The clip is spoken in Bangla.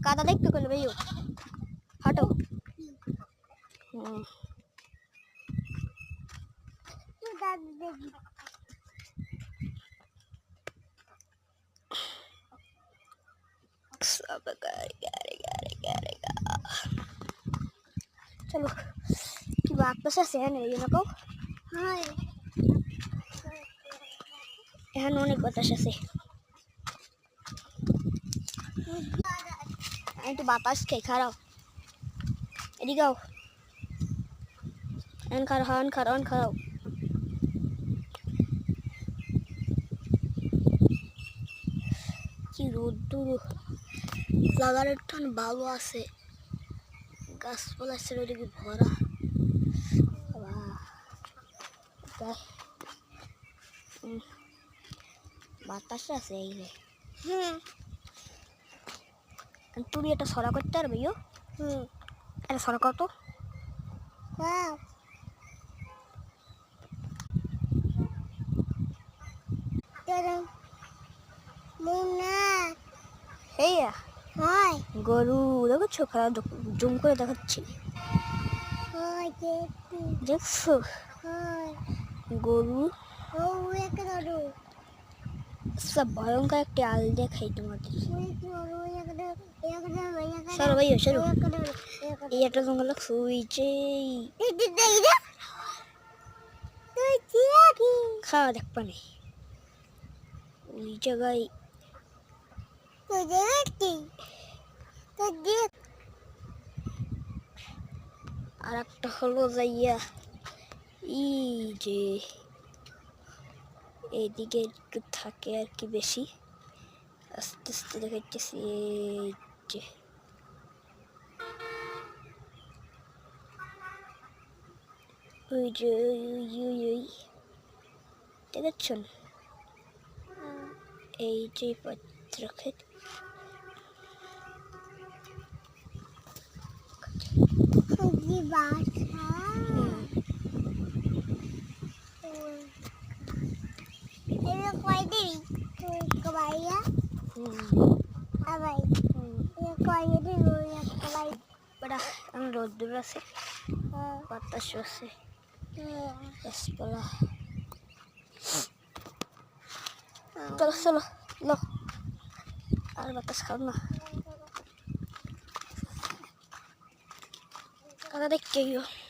কাদা দেখতে করলে ভাইও হাঁটো। चलो कि वापस से नहीं ना को हाँ यहाँ नोने पता से तो वापस के खा रहा एडी गाओ अन खाओ কি রোদ্দুর লাগার টান ভালো আছে গাছপালা চারিদিকে ভরা বাতাস আছে এই রে তুমি এটা সরা করতে পারবে এটা সরা কত গরু দেখছো খেলা জুম করে দেখাচ্ছি দেখছো গরু সব ভয়ঙ্কর একটি আল দেখাই তোমাদের সরো ভাইয়া সরো এই একটা জঙ্গল শুইছে খাওয়া দেখ পানি ওই জায়গায় আর একটা হলো যাইয়া ই যে এইদিকে একটু থাকে আর কি বেশি আস্তে আস্তে দেখাইতেছি এই যে ওই যে ওই দেখছেন এই যে পত্র ক্ষেত রোদ্দুর আছে বাতাস আছে গাছপালা চলো চলো লো আর বাতাস খাও না কাদা দেখতে গিয়ে